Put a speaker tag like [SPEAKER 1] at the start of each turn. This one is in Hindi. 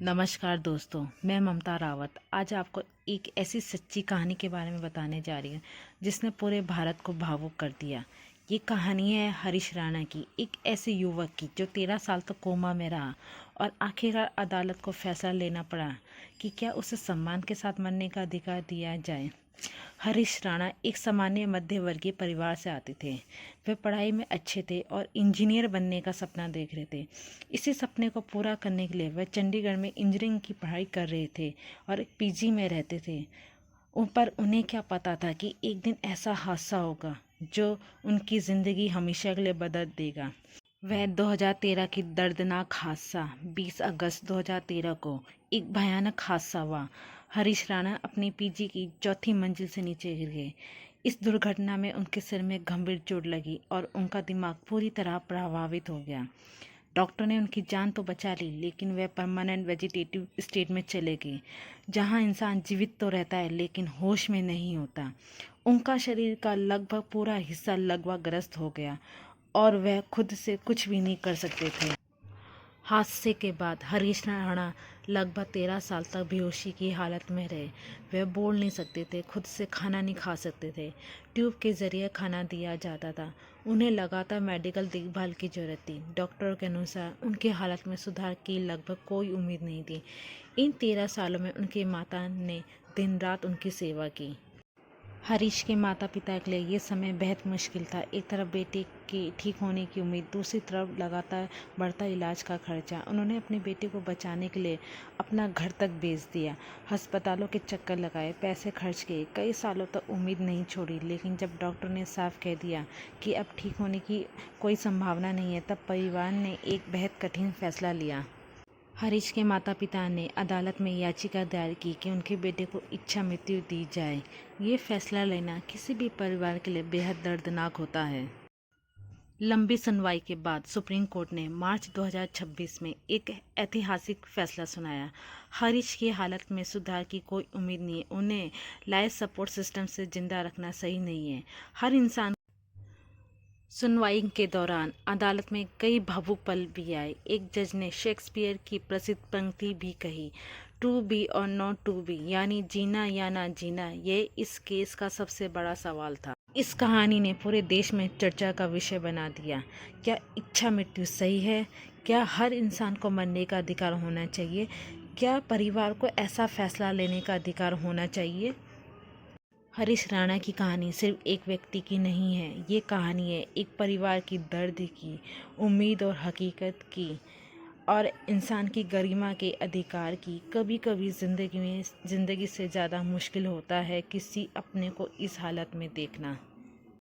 [SPEAKER 1] नमस्कार दोस्तों, मैं ममता रावत आज आपको एक ऐसी सच्ची कहानी के बारे में बताने जा रही हूँ जिसने पूरे भारत को भावुक कर दिया। ये कहानी है हरीश राणा की, एक ऐसे युवक की जो 13 साल तक कोमा में रहा और आखिरकार अदालत को फैसला लेना पड़ा कि क्या उसे सम्मान के साथ मरने का अधिकार दिया जाए। हरीश राणा एक सामान्य मध्यवर्गीय परिवार से आते थे। वे पढ़ाई में अच्छे थे और इंजीनियर बनने का सपना देख रहे थे। इसी सपने को पूरा करने के लिए वे चंडीगढ़ में इंजीनियरिंग की पढ़ाई कर रहे थे और एक पीजी में रहते थे। पर उन्हें क्या पता था कि एक दिन ऐसा हादसा होगा जो उनकी ज़िंदगी हमेशा के लिए बदल देगा। वह 2013 की दर्दनाक हादसा 20 अगस्त 2013 को एक भयानक हादसा हुआ। हरीश राणा अपनी पीजी की चौथी मंजिल से नीचे गिर गए। इस दुर्घटना में उनके सिर में गंभीर चोट लगी और उनका दिमाग पूरी तरह प्रभावित हो गया। डॉक्टर ने उनकी जान तो बचा ली, लेकिन वह परमानेंट वेजिटेटिव स्टेट में चले गए, जहां इंसान जीवित तो रहता है लेकिन होश में नहीं होता। उनका शरीर का लगभग पूरा हिस्सा लगभग ग्रस्त हो गया और वह खुद से कुछ भी नहीं कर सकते थे। हादसे के बाद हरीश राणा लगभग 13 साल तक बेहोशी की हालत में रहे। वे बोल नहीं सकते थे, खुद से खाना नहीं खा सकते थे। ट्यूब के जरिए खाना दिया जाता था। उन्हें लगातार मेडिकल देखभाल की जरूरत थी। डॉक्टरों के अनुसार उनकी हालत में सुधार की लगभग कोई उम्मीद नहीं थी। इन 13 सालों में उनकी माता ने दिन रात उनकी सेवा की। हरीश के माता पिता के लिए ये समय बेहद मुश्किल था। एक तरफ बेटे के ठीक होने की उम्मीद, दूसरी तरफ लगातार बढ़ता इलाज का खर्चा। उन्होंने अपने बेटे को बचाने के लिए अपना घर तक बेच दिया, अस्पतालों के चक्कर लगाए, पैसे खर्च किए, कई सालों तक उम्मीद नहीं छोड़ी। लेकिन जब डॉक्टर ने साफ कह दिया कि अब ठीक होने की कोई संभावना नहीं है, तब परिवार ने एक बेहद कठिन फैसला लिया। हरीश के माता पिता ने अदालत में याचिका दायर की कि उनके बेटे को इच्छा मृत्यु दी जाए। ये फैसला लेना किसी भी परिवार के लिए बेहद दर्दनाक होता है। लंबी सुनवाई के बाद सुप्रीम कोर्ट ने मार्च 2026 में एक ऐतिहासिक फैसला सुनाया। हरीश की हालत में सुधार की कोई उम्मीद नहीं है। उन्हें लाइफ सपोर्ट सिस्टम से जिंदा रखना सही नहीं है। हर इंसान सुनवाई के दौरान अदालत में कई भावुक पल भी आए। एक जज ने शेक्सपियर की प्रसिद्ध पंक्ति भी कही, टू बी और नॉट टू बी, यानी जीना या ना जीना, ये इस केस का सबसे बड़ा सवाल था। इस कहानी ने पूरे देश में चर्चा का विषय बना दिया। क्या इच्छा मृत्यु सही है? क्या हर इंसान को मरने का अधिकार होना चाहिए? क्या परिवार को ऐसा फैसला लेने का अधिकार होना चाहिए? हरीश राणा की कहानी सिर्फ एक व्यक्ति की नहीं है। ये कहानी है एक परिवार की दर्द की, उम्मीद और हकीकत की, और इंसान की गरिमा के अधिकार की। कभी कभी ज़िंदगी से ज़्यादा मुश्किल होता है किसी अपने को इस हालत में देखना।